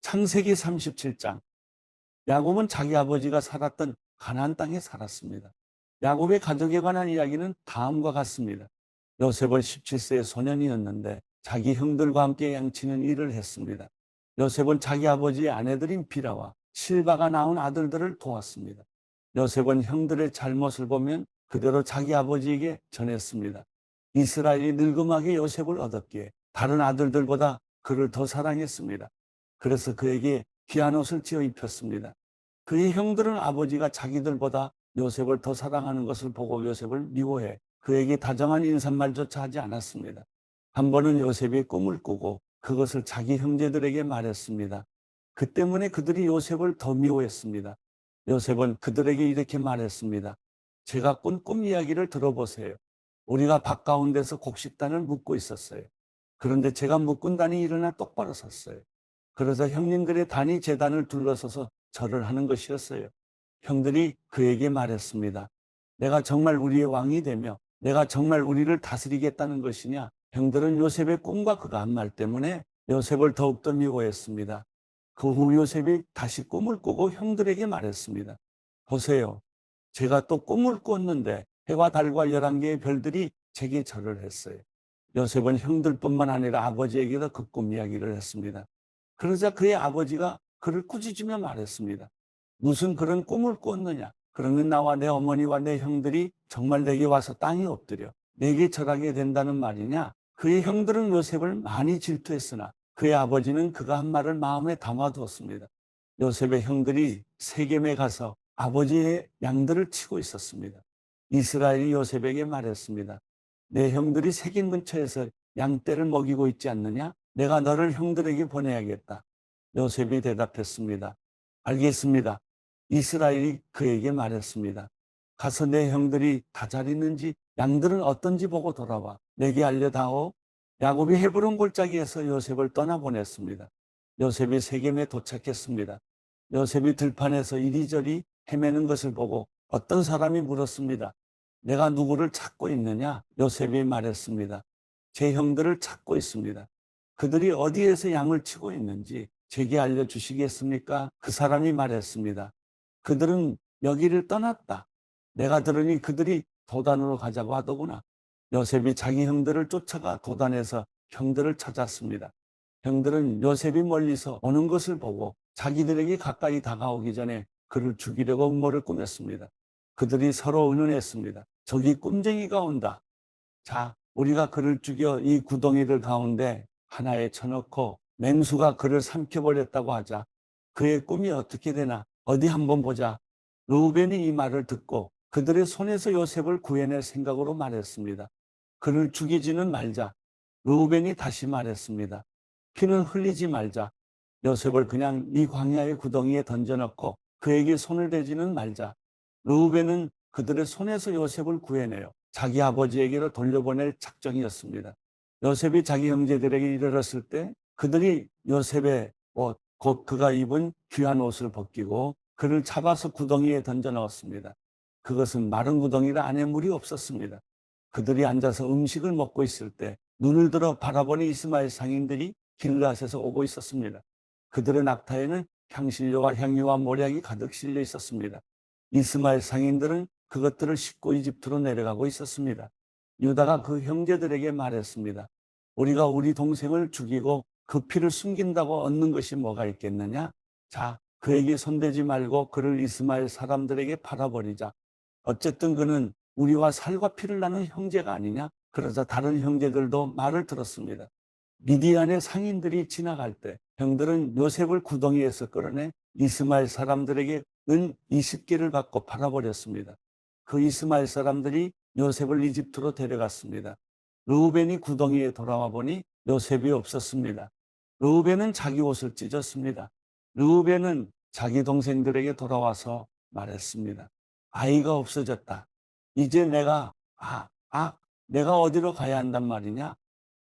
창세기 37장. 야곱은 자기 아버지가 살았던 가나안 땅에 살았습니다. 야곱의 가족에 관한 이야기는 다음과 같습니다. 요셉은 17세의 소년이었는데 자기 형들과 함께 양치는 일을 했습니다. 요셉은 자기 아버지의 아내들인 비라와 실바가 낳은 아들들을 도왔습니다. 요셉은 형들의 잘못을 보면 그대로 자기 아버지에게 전했습니다. 이스라엘이 늙음하게 요셉을 얻었기에 다른 아들들보다 그를 더 사랑했습니다. 그래서 그에게 귀한 옷을 지어 입혔습니다. 그의 형들은 아버지가 자기들보다 요셉을 더 사랑하는 것을 보고 요셉을 미워해 그에게 다정한 인사말조차 하지 않았습니다. 한 번은 요셉이 꿈을 꾸고 그것을 자기 형제들에게 말했습니다. 그 때문에 그들이 요셉을 더 미워했습니다. 요셉은 그들에게 이렇게 말했습니다. 제가 꾼 꿈 이야기를 들어보세요. 우리가 밭 가운데서 곡식단을 묶고 있었어요. 그런데 제가 묶은 단이 일어나 똑바로 섰어요. 그래서 형님들의 단이 제 단을 둘러서서 절을 하는 것이었어요. 형들이 그에게 말했습니다. 내가 정말 우리의 왕이 되며 내가 정말 우리를 다스리겠다는 것이냐? 형들은 요셉의 꿈과 그가 한 말 때문에 요셉을 더욱더 미워했습니다. 그 후 요셉이 다시 꿈을 꾸고 형들에게 말했습니다. 보세요. 제가 또 꿈을 꿨는데 해와 달과 11개의 별들이 제게 절을 했어요. 요셉은 형들뿐만 아니라 아버지에게도 그 꿈 이야기를 했습니다. 그러자 그의 아버지가 그를 꾸짖으며 말했습니다. 무슨 그런 꿈을 꿨느냐? 그러면 나와 내 어머니와 내 형들이 정말 내게 와서 땅에 엎드려 내게 절하게 된다는 말이냐? 그의 형들은 요셉을 많이 질투했으나 그의 아버지는 그가 한 말을 마음에 담아두었습니다. 요셉의 형들이 세겜에 가서 아버지의 양들을 치고 있었습니다. 이스라엘이 요셉에게 말했습니다. 내 형들이 세겜 근처에서 양떼를 먹이고 있지 않느냐? 내가 너를 형들에게 보내야겠다. 요셉이 대답했습니다. 알겠습니다. 이스라엘이 그에게 말했습니다. 가서 내 형들이 다 잘 있는지 양들은 어떤지 보고 돌아와 내게 알려다오. 야곱이 헤브론 골짜기에서 요셉을 떠나보냈습니다. 요셉이 세겜에 도착했습니다. 요셉이 들판에서 이리저리 헤매는 것을 보고 어떤 사람이 물었습니다. 내가 누구를 찾고 있느냐? 요셉이 말했습니다. 제 형들을 찾고 있습니다. 그들이 어디에서 양을 치고 있는지 제게 알려주시겠습니까? 그 사람이 말했습니다. 그들은 여기를 떠났다. 내가 들으니 그들이 도단으로 가자고 하더구나. 요셉이 자기 형들을 쫓아가 도단에서 형들을 찾았습니다. 형들은 요셉이 멀리서 오는 것을 보고 자기들에게 가까이 다가오기 전에 그를 죽이려고 음모를 꾸몄습니다. 그들이 서로 의논했습니다. 저기 꼼쟁이가 온다. 자, 우리가 그를 죽여 이 구덩이들 가운데 하나에 쳐넣고 맹수가 그를 삼켜버렸다고 하자. 그의 꿈이 어떻게 되나 어디 한번 보자. 루벤이 이 말을 듣고 그들의 손에서 요셉을 구해낼 생각으로 말했습니다. 그를 죽이지는 말자. 루벤이 다시 말했습니다. 피는 흘리지 말자. 요셉을 그냥 이 광야의 구덩이에 던져넣고 그에게 손을 대지는 말자. 루벤은 그들의 손에서 요셉을 구해내요 자기 아버지에게로 돌려보낼 작정이었습니다. 요셉이 자기 형제들에게 이르렀을 때 그들이 요셉의 옷, 곧 그가 입은 귀한 옷을 벗기고 그를 잡아서 구덩이에 던져 넣었습니다. 그것은 마른 구덩이라 안에 물이 없었습니다. 그들이 앉아서 음식을 먹고 있을 때 눈을 들어 바라보니 이스마엘 상인들이 길앗에서 오고 있었습니다. 그들의 낙타에는 향신료와 향유와 모략이 가득 실려 있었습니다. 이스마엘 상인들은 그것들을 싣고 이집트로 내려가고 있었습니다. 유다가 그 형제들에게 말했습니다. 우리가 우리 동생을 죽이고 그 피를 숨긴다고 얻는 것이 뭐가 있겠느냐? 자, 그에게 손대지 말고 그를 이스마엘 사람들에게 팔아버리자. 어쨌든 그는 우리와 살과 피를 나눈 형제가 아니냐? 그러자 다른 형제들도 말을 들었습니다. 미디안의 상인들이 지나갈 때 형들은 요셉을 구덩이에서 끌어내 이스마엘 사람들에게 은 20개를 받고 팔아버렸습니다. 그 이스마엘 사람들이 요셉을 이집트로 데려갔습니다. 르우벤이 구덩이에 돌아와 보니 요셉이 없었습니다. 르우벤은 자기 옷을 찢었습니다. 르우벤은 자기 동생들에게 돌아와서 말했습니다. 아이가 없어졌다. 이제 내가 어디로 가야 한단 말이냐?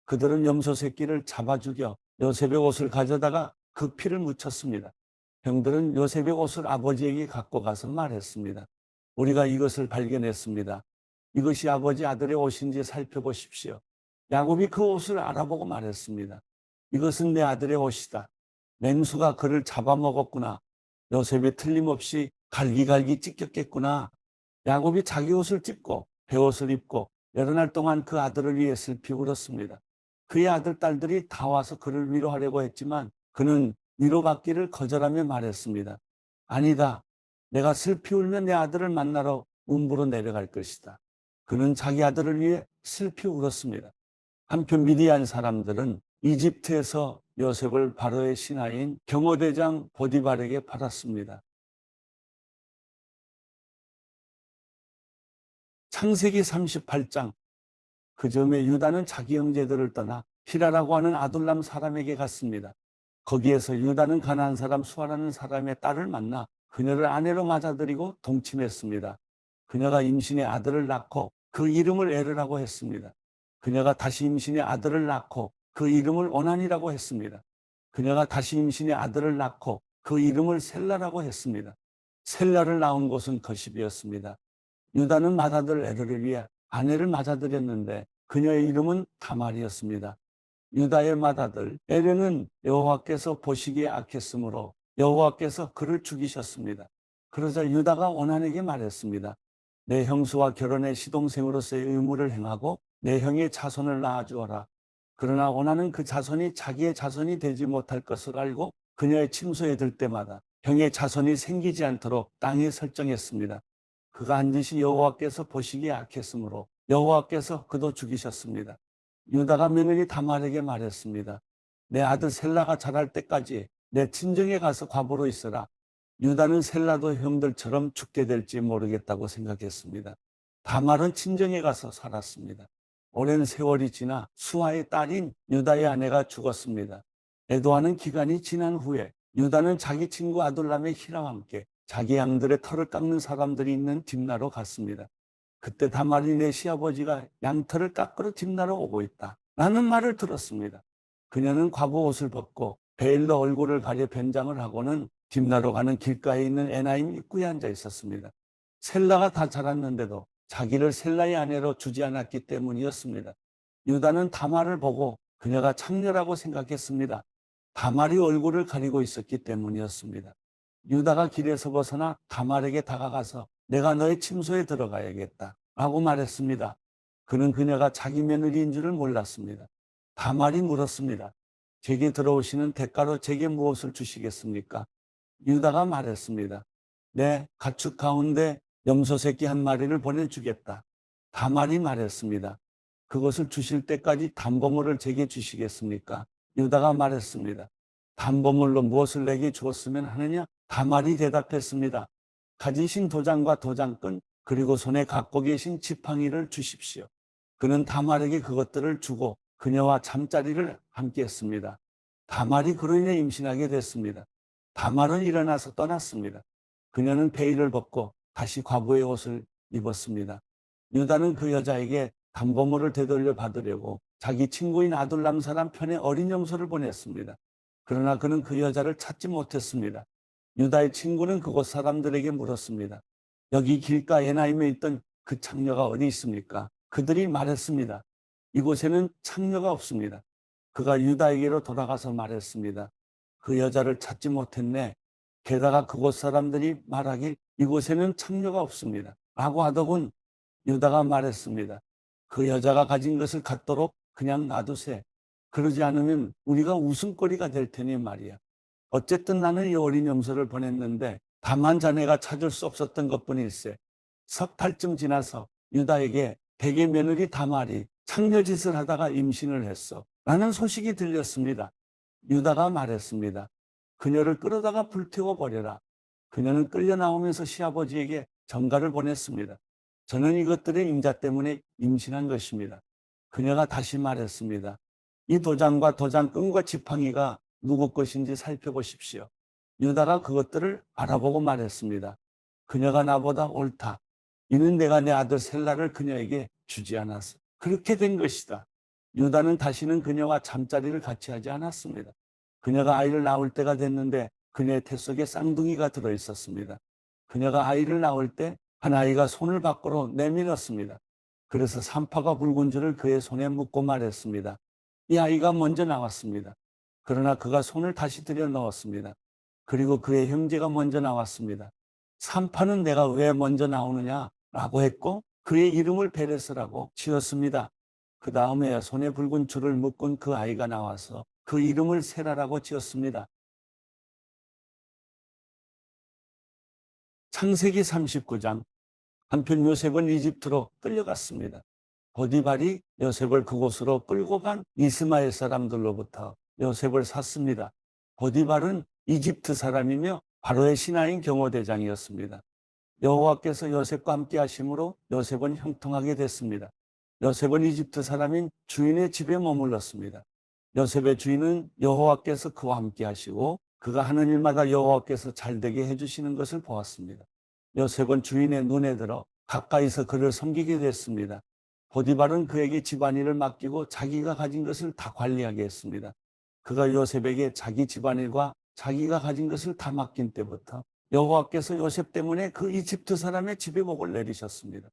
그들은 염소 새끼를 잡아 죽여 요셉의 옷을 가져다가 그 피를 묻혔습니다. 형들은 요셉의 옷을 아버지에게 갖고 가서 말했습니다. 우리가 이것을 발견했습니다. 이것이 아버지 아들의 옷인지 살펴보십시오. 야곱이 그 옷을 알아보고 말했습니다. 이것은 내 아들의 옷이다. 맹수가 그를 잡아먹었구나. 요셉이 틀림없이 갈기갈기 찢겼겠구나. 야곱이 자기 옷을 찢고 베옷을 입고 여러 날 동안 그 아들을 위해 슬피 울었습니다. 그의 아들, 딸들이 다 와서 그를 위로하려고 했지만 그는 위로받기를 거절하며 말했습니다. 아니다. 내가 슬피 울면 내 아들을 만나러 음부로 내려갈 것이다. 그는 자기 아들을 위해 슬피 울었습니다. 한편 미디안 사람들은 이집트에서 요셉을 바로의 신하인 경호대장 보디발에게 팔았습니다. 창세기 38장. 그 즈음에 유다는 자기 형제들을 떠나 히라라고 하는 아둘람 사람에게 갔습니다. 거기에서 유다는 가나안 사람 수아라는 사람의 딸을 만나 그녀를 아내로 맞아들이고 동침했습니다. 그녀가 임신의 아들을 낳고 그 이름을 에르라고 했습니다. 그녀가 다시 임신의 아들을 낳고 그 이름을 오난이라고 했습니다. 그녀가 다시 임신의 아들을 낳고 그 이름을 셀라라고 했습니다. 셀라를 낳은 곳은 거십이었습니다. 유다는 맏아들 에르를 위해 아내를 맞아들였는데 그녀의 이름은 다말이었습니다. 유다의 맏아들 에르는 여호와께서 보시기에 악했으므로 여호와께서 그를 죽이셨습니다. 그러자 유다가 오난에게 말했습니다. 내 형수와 결혼의 시동생으로서의 의무를 행하고 내 형의 자손을 낳아주어라. 그러나 오난은 그 자손이 자기의 자손이 되지 못할 것을 알고 그녀의 침소에 들 때마다 형의 자손이 생기지 않도록 땅에 설정했습니다. 그가 한 짓이 여호와께서 보시기에 악했으므로 여호와께서 그도 죽이셨습니다. 유다가 며느리 다말에게 말했습니다. 내 아들 셀라가 자랄 때까지 내 친정에 가서 과부로 있어라. 유다는 셀라도 형들처럼 죽게 될지 모르겠다고 생각했습니다. 다말은 친정에 가서 살았습니다. 오랜 세월이 지나 수아의 딸인 유다의 아내가 죽었습니다. 애도하는 기간이 지난 후에 유다는 자기 친구 아둘람의 히라와 함께 자기 양들의 털을 깎는 사람들이 있는 딥나로 갔습니다. 그때 다말이 내 시아버지가 양털을 깎으러 딥나로 오고 있다 라는 말을 들었습니다. 그녀는 과부 옷을 벗고 베일로 얼굴을 가려 변장을 하고는 딥나로 가는 길가에 있는 에나임 입구에 앉아 있었습니다. 셀라가 다 자랐는데도 자기를 셀라의 아내로 주지 않았기 때문이었습니다. 유다는 다말을 보고 그녀가 창녀라고 생각했습니다. 다말이 얼굴을 가리고 있었기 때문이었습니다. 유다가 길에서 벗어나 다말에게 다가가서 내가 너의 침소에 들어가야겠다 라고 말했습니다. 그는 그녀가 자기 며느리인 줄을 몰랐습니다. 다말이 물었습니다. 제게 들어오시는 대가로 제게 무엇을 주시겠습니까? 유다가 말했습니다. 내 가축 가운데 염소 새끼 한 마리를 보내주겠다. 다말이 말했습니다. 그것을 주실 때까지 담보물을 제게 주시겠습니까? 유다가 말했습니다. 담보물로 무엇을 내게 주었으면 하느냐? 다말이 대답했습니다. 가지신 도장과 도장끈 그리고 손에 갖고 계신 지팡이를 주십시오. 그는 다말에게 그것들을 주고 그녀와 잠자리를 함께 했습니다. 다말이 그로 인해 임신하게 됐습니다. 다말은 일어나서 떠났습니다. 그녀는 베일을 벗고 다시 과부의 옷을 입었습니다. 유다는 그 여자에게 담보물을 되돌려 받으려고 자기 친구인 아둘람 사람 편에 어린 염소를 보냈습니다. 그러나 그는 그 여자를 찾지 못했습니다. 유다의 친구는 그곳 사람들에게 물었습니다. 여기 길가 에나임에 있던 그 창녀가 어디 있습니까? 그들이 말했습니다. 이곳에는 창녀가 없습니다. 그가 유다에게로 돌아가서 말했습니다. 그 여자를 찾지 못했네. 게다가 그곳 사람들이 말하길 이곳에는 창녀가 없습니다. 라고 하더군. 유다가 말했습니다. 그 여자가 가진 것을 갖도록 그냥 놔두세. 그러지 않으면 우리가 웃음거리가 될 테니 말이야. 어쨌든 나는 이 어린 염소를 보냈는데 다만 자네가 찾을 수 없었던 것뿐일세. 석 달쯤 지나서 유다에게 대개 며느리 다말이 창녀짓을 하다가 임신을 했어 라는 소식이 들렸습니다. 유다가 말했습니다. 그녀를 끌어다가 불태워 버려라. 그녀는 끌려 나오면서 시아버지에게 전가를 보냈습니다. 저는 이것들의 임자 때문에 임신한 것입니다. 그녀가 다시 말했습니다. 이 도장과 도장끈과 지팡이가 누구 것인지 살펴보십시오. 유다가 그것들을 알아보고 말했습니다. 그녀가 나보다 옳다. 이는 내가 내 아들 셀라를 그녀에게 주지 않았어. 그렇게 된 것이다. 유다는 다시는 그녀와 잠자리를 같이 하지 않았습니다. 그녀가 아이를 낳을 때가 됐는데 그녀의 태 속에 쌍둥이가 들어있었습니다. 그녀가 아이를 낳을 때 한 아이가 손을 밖으로 내밀었습니다. 그래서 산파가 붉은 줄을 그의 손에 묻고 말했습니다. 이 아이가 먼저 나왔습니다. 그러나 그가 손을 다시 들여 넣었습니다. 그리고 그의 형제가 먼저 나왔습니다. 산파는 내가 왜 먼저 나오느냐라고 했고 그의 이름을 베레스라고 지었습니다. 그 다음에 손에 붉은 줄을 묶은 그 아이가 나와서 그 이름을 세라라고 지었습니다. 창세기 39장. 한편 요셉은 이집트로 끌려갔습니다. 보디발이 요셉을 그곳으로 끌고 간 이스마엘 사람들로부터 요셉을 샀습니다. 보디발은 이집트 사람이며 바로의 신하인 경호대장이었습니다. 여호와께서 요셉과 함께 하심으로 요셉은 형통하게 됐습니다. 요셉은 이집트 사람인 주인의 집에 머물렀습니다. 요셉의 주인은 여호와께서 그와 함께 하시고 그가 하는 일마다 여호와께서 잘되게 해주시는 것을 보았습니다. 요셉은 주인의 눈에 들어 가까이서 그를 섬기게 됐습니다. 보디발은 그에게 집안일을 맡기고 자기가 가진 것을 다 관리하게 했습니다. 그가 요셉에게 자기 집안일과 자기가 가진 것을 다 맡긴 때부터 여호와께서 요셉 때문에 그 이집트 사람의 집에 복을 내리셨습니다.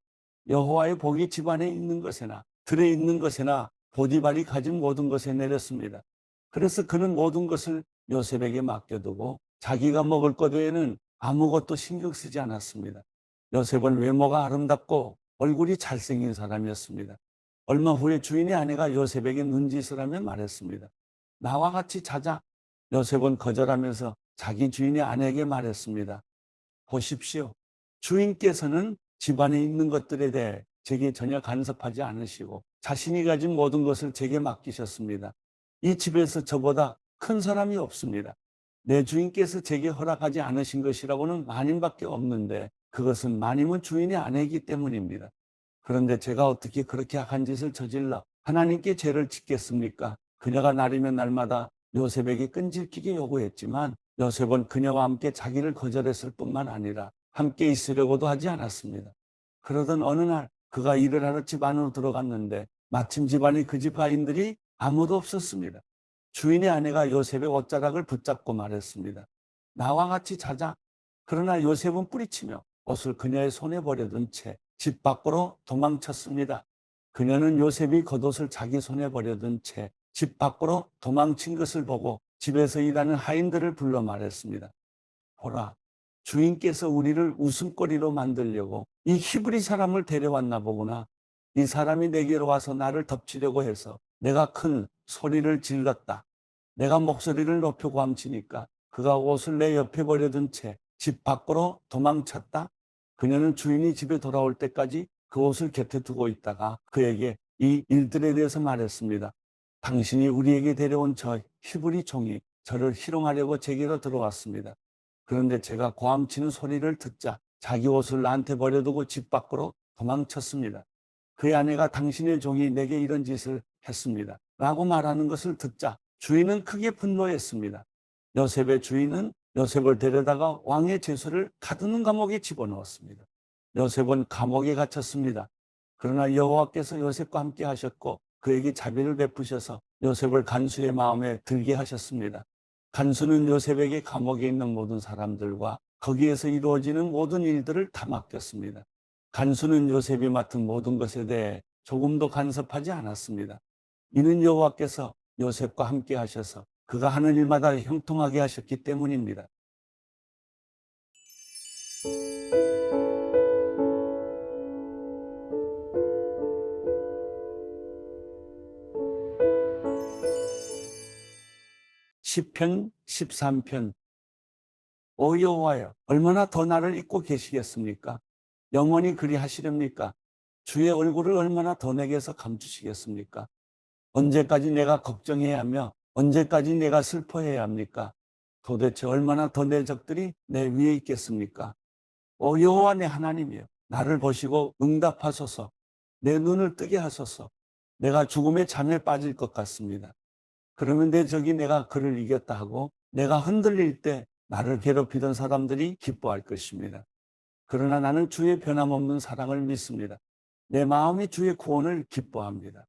여호와의 복이 집안에 있는 것에나 들에 있는 것에나 보디발이 가진 모든 것에 내렸습니다. 그래서 그는 모든 것을 요셉에게 맡겨두고 자기가 먹을 것 외에는 아무것도 신경 쓰지 않았습니다. 요셉은 외모가 아름답고 얼굴이 잘생긴 사람이었습니다. 얼마 후에 주인의 아내가 요셉에게 눈짓을 하며 말했습니다. 나와 같이 자자. 요셉은 거절하면서 자기 주인의 아내에게 말했습니다. 보십시오. 주인께서는 집안에 있는 것들에 대해 제게 전혀 간섭하지 않으시고 자신이 가진 모든 것을 제게 맡기셨습니다. 이 집에서 저보다 큰 사람이 없습니다. 내 주인께서 제게 허락하지 않으신 것이라고는 마님밖에 없는데 그것은 마님은 주인의 아내이기 때문입니다. 그런데 제가 어떻게 그렇게 악한 짓을 저질러 하나님께 죄를 짓겠습니까? 그녀가 날이면 날마다 요셉에게 끈질기게 요구했지만 요셉은 그녀와 함께 자기를 거절했을 뿐만 아니라 함께 있으려고도 하지 않았습니다. 그러던 어느 날 그가 일을 하러 집 안으로 들어갔는데 마침 집안에 그 집 가인들이 아무도 없었습니다. 주인의 아내가 요셉의 옷자락을 붙잡고 말했습니다. 나와 같이 자자. 그러나 요셉은 뿌리치며 옷을 그녀의 손에 버려둔 채 집 밖으로 도망쳤습니다. 그녀는 요셉이 겉옷을 자기 손에 버려둔 채 집 밖으로 도망친 것을 보고 집에서 일하는 하인들을 불러 말했습니다. 보라, 주인께서 우리를 웃음거리로 만들려고 이 히브리 사람을 데려왔나 보구나. 이 사람이 내게로 와서 나를 덮치려고 해서 내가 큰 소리를 질렀다. 내가 목소리를 높여 고함치니까 그가 옷을 내 옆에 버려둔 채 집 밖으로 도망쳤다. 그녀는 주인이 집에 돌아올 때까지 그 옷을 곁에 두고 있다가 그에게 이 일들에 대해서 말했습니다. 당신이 우리에게 데려온 저 히브리 종이 저를 희롱하려고 제게로 들어왔습니다. 그런데 제가 고함치는 소리를 듣자 자기 옷을 나한테 버려두고 집 밖으로 도망쳤습니다. 그의 아내가 당신의 종이 내게 이런 짓을 했습니다. 라고 말하는 것을 듣자 주인은 크게 분노했습니다. 요셉의 주인은 요셉을 데려다가 왕의 제소를 가두는 감옥에 집어넣었습니다. 요셉은 감옥에 갇혔습니다. 그러나 여호와께서 요셉과 함께 하셨고 그에게 자비를 베푸셔서 요셉을 간수의 마음에 들게 하셨습니다. 간수는 요셉에게 감옥에 있는 모든 사람들과 거기에서 이루어지는 모든 일들을 다 맡겼습니다. 간수는 요셉이 맡은 모든 것에 대해 조금도 간섭하지 않았습니다. 이는 여호와께서 요셉과 함께 하셔서 그가 하는 일마다 형통하게 하셨기 때문입니다. 시편 13편. 오 여호와여, 얼마나 더 나를 잊고 계시겠습니까? 영원히 그리 하시렵니까? 주의 얼굴을 얼마나 더 내게서 감추시겠습니까? 언제까지 내가 걱정해야 하며 언제까지 내가 슬퍼해야 합니까? 도대체 얼마나 더 내 적들이 내 위에 있겠습니까? 오 여호와 내 하나님이여, 나를 보시고 응답하소서. 내 눈을 뜨게 하소서. 내가 죽음의 잠에 빠질 것 같습니다. 그러면 내 적이 내가 그를 이겼다 하고 내가 흔들릴 때 나를 괴롭히던 사람들이 기뻐할 것입니다. 그러나 나는 주의 변함없는 사랑을 믿습니다. 내 마음이 주의 구원을 기뻐합니다.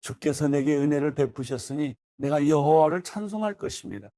주께서 내게 은혜를 베푸셨으니 내가 여호와를 찬송할 것입니다.